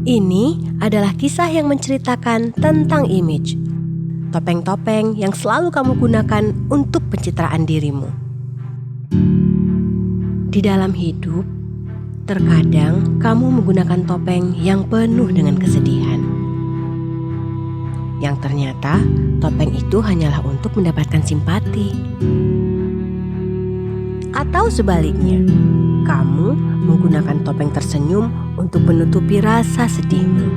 Ini adalah kisah yang menceritakan tentang image. Topeng-topeng yang selalu kamu gunakan untuk pencitraan dirimu. Di dalam hidup, terkadang kamu menggunakan topeng yang penuh dengan kesedihan. Yang ternyata topeng itu hanyalah untuk mendapatkan simpati. Atau sebaliknya, kamu menggunakan topeng tersenyum untuk menutupi rasa sedihmu.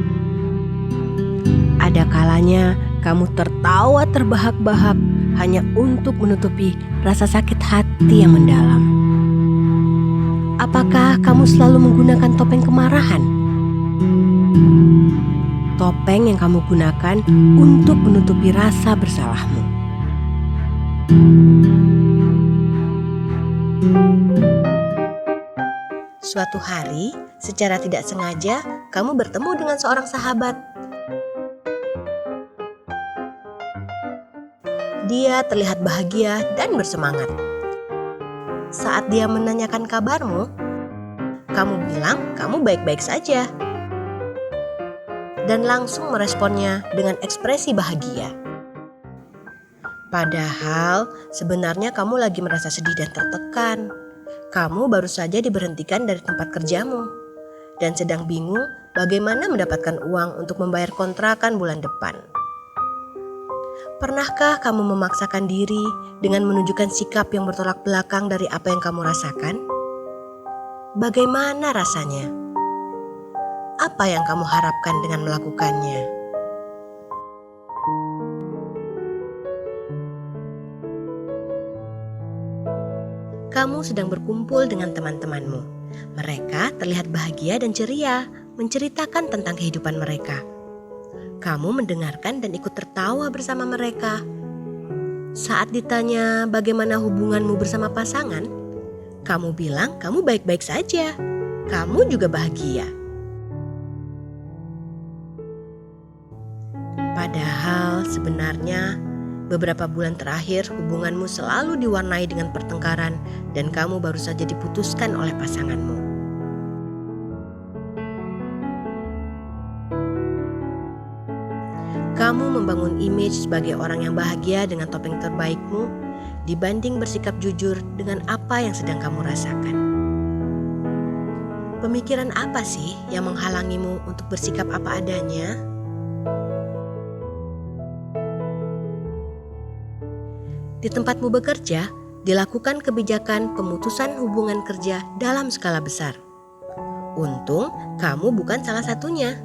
Ada kalanya kamu tertawa terbahak-bahak hanya untuk menutupi rasa sakit hati yang mendalam. Apakah kamu selalu menggunakan topeng kemarahan? Topeng yang kamu gunakan untuk menutupi rasa bersalahmu. Suatu hari, secara tidak sengaja, kamu bertemu dengan seorang sahabat. Dia terlihat bahagia dan bersemangat. Saat dia menanyakan kabarmu, kamu bilang kamu baik-baik saja. Dan langsung meresponnya dengan ekspresi bahagia. Padahal sebenarnya kamu lagi merasa sedih dan tertekan. Kamu baru saja diberhentikan dari tempat kerjamu dan sedang bingung bagaimana mendapatkan uang untuk membayar kontrakan bulan depan. Pernahkah kamu memaksakan diri dengan menunjukkan sikap yang bertolak belakang dari apa yang kamu rasakan? Bagaimana rasanya? Apa yang kamu harapkan dengan melakukannya? Kamu sedang berkumpul dengan teman-temanmu. Mereka terlihat bahagia dan ceria, menceritakan tentang kehidupan mereka. Kamu mendengarkan dan ikut tertawa bersama mereka. Saat ditanya bagaimana hubunganmu bersama pasangan, kamu bilang kamu baik-baik saja. Kamu juga bahagia. Padahal sebenarnya beberapa bulan terakhir hubunganmu selalu diwarnai dengan pertengkaran dan kamu baru saja diputuskan oleh pasanganmu. Kamu membangun image sebagai orang yang bahagia dengan topeng terbaikmu dibanding bersikap jujur dengan apa yang sedang kamu rasakan. Pemikiran apa sih yang menghalangimu untuk bersikap apa adanya? Di tempatmu bekerja, dilakukan kebijakan pemutusan hubungan kerja dalam skala besar. Untung, kamu bukan salah satunya.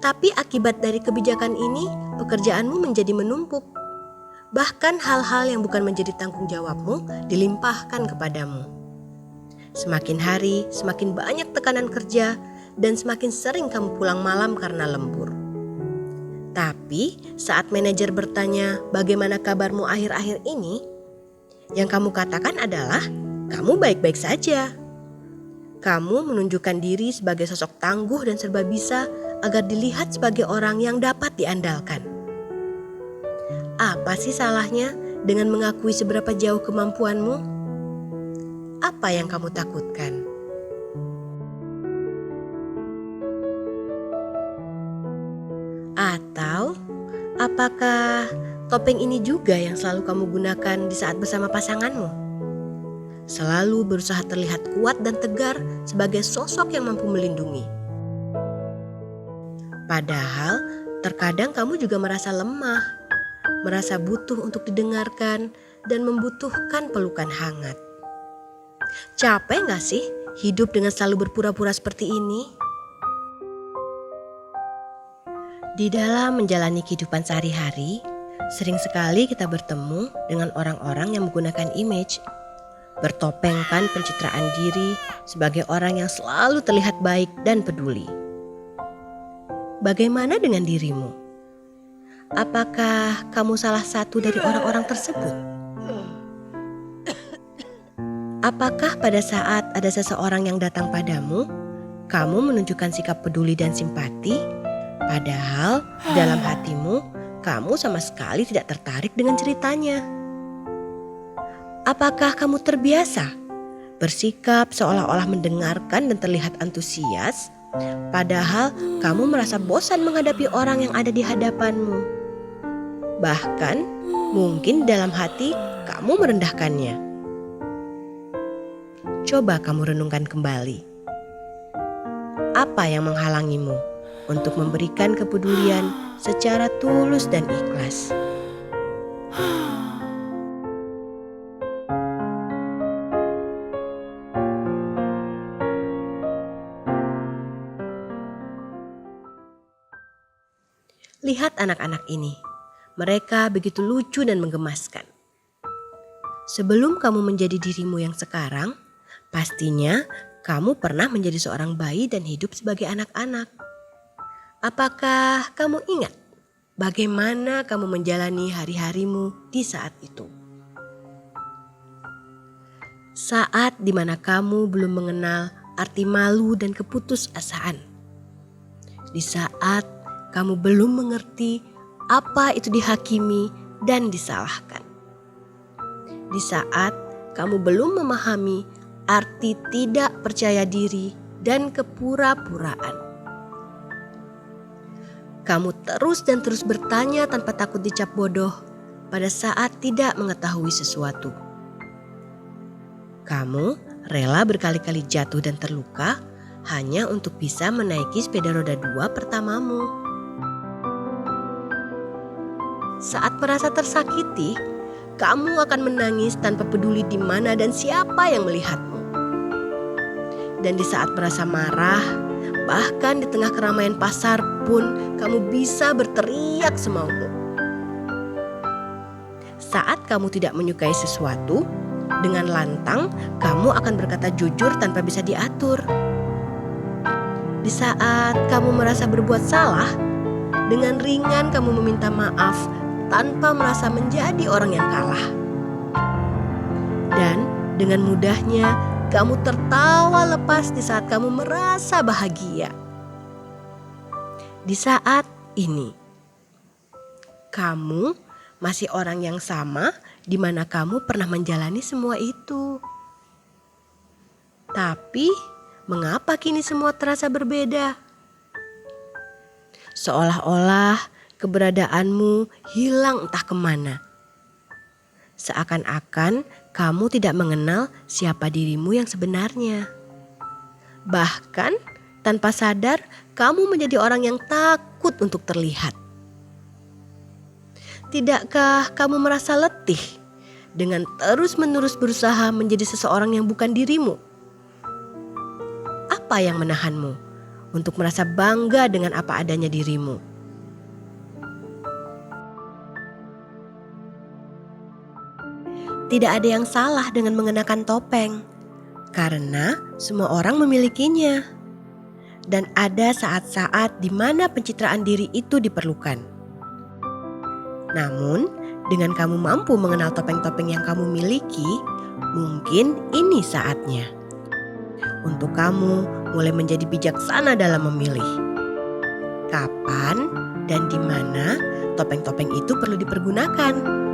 Tapi akibat dari kebijakan ini, pekerjaanmu menjadi menumpuk. Bahkan hal-hal yang bukan menjadi tanggung jawabmu dilimpahkan kepadamu. Semakin hari, semakin banyak tekanan kerja dan semakin sering kamu pulang malam karena lembur. Tapi saat manajer bertanya bagaimana kabarmu akhir-akhir ini, yang kamu katakan adalah kamu baik-baik saja. Kamu menunjukkan diri sebagai sosok tangguh dan serba bisa agar dilihat sebagai orang yang dapat diandalkan. Apa sih salahnya dengan mengakui seberapa jauh kemampuanmu? Apa yang kamu takutkan? Atau apakah topeng ini juga yang selalu kamu gunakan di saat bersama pasanganmu? Selalu berusaha terlihat kuat dan tegar sebagai sosok yang mampu melindungi. Padahal terkadang kamu juga merasa lemah, merasa butuh untuk didengarkan dan membutuhkan pelukan hangat. Capek gak sih hidup dengan selalu berpura-pura seperti ini? Di dalam menjalani kehidupan sehari-hari, sering sekali kita bertemu dengan orang-orang yang menggunakan image, bertopengkan pencitraan diri sebagai orang yang selalu terlihat baik dan peduli. Bagaimana dengan dirimu? Apakah kamu salah satu dari orang-orang tersebut? Apakah pada saat ada seseorang yang datang padamu, kamu menunjukkan sikap peduli dan simpati? Padahal dalam hatimu, kamu sama sekali tidak tertarik dengan ceritanya. Apakah kamu terbiasa bersikap seolah-olah mendengarkan dan terlihat antusias Padahal kamu merasa bosan menghadapi orang yang ada di hadapanmu. Bahkan mungkin dalam hati kamu merendahkannya. Coba kamu renungkan kembali. Apa yang menghalangimu untuk memberikan kepedulian secara tulus dan ikhlas? Lihat anak-anak ini. Mereka begitu lucu dan menggemaskan. Sebelum kamu menjadi dirimu yang sekarang, pastinya kamu pernah menjadi seorang bayi dan hidup sebagai anak-anak. Apakah kamu ingat bagaimana kamu menjalani hari-harimu di saat itu? Saat dimana kamu belum mengenal arti malu dan keputusasaan. Di saat kamu belum mengerti apa itu dihakimi dan disalahkan. Di saat kamu belum memahami arti tidak percaya diri dan kepura-puraan. Kamu terus dan terus bertanya tanpa takut dicap bodoh pada saat tidak mengetahui sesuatu. Kamu rela berkali-kali jatuh dan terluka hanya untuk bisa menaiki sepeda roda 2 pertamamu. Saat merasa tersakiti, kamu akan menangis tanpa peduli di mana dan siapa yang melihatmu. Dan di saat merasa marah, bahkan di tengah keramaian pasar pun kamu bisa berteriak semaumu. Saat kamu tidak menyukai sesuatu, dengan lantang kamu akan berkata jujur tanpa bisa diatur. Di saat kamu merasa berbuat salah, dengan ringan kamu meminta maaf tanpa merasa menjadi orang yang kalah. Dan dengan mudahnya kamu tertawa lepas di saat kamu merasa bahagia. Di saat ini, kamu masih orang yang sama di mana kamu pernah menjalani semua itu. Tapi mengapa kini semua terasa berbeda? Seolah-olah keberadaanmu hilang entah kemana. Seakan-akan kamu tidak mengenal siapa dirimu yang sebenarnya. Bahkan tanpa sadar kamu menjadi orang yang takut untuk terlihat. Tidakkah kamu merasa letih dengan terus-menerus berusaha menjadi seseorang yang bukan dirimu? Apa yang menahanmu untuk merasa bangga dengan apa adanya dirimu? Tidak ada yang salah dengan mengenakan topeng, karena semua orang memilikinya. Dan ada saat-saat di mana pencitraan diri itu diperlukan. Namun, dengan kamu mampu mengenal topeng-topeng yang kamu miliki, mungkin ini saatnya untuk kamu mulai menjadi bijaksana dalam memilih kapan dan di mana topeng-topeng itu perlu dipergunakan.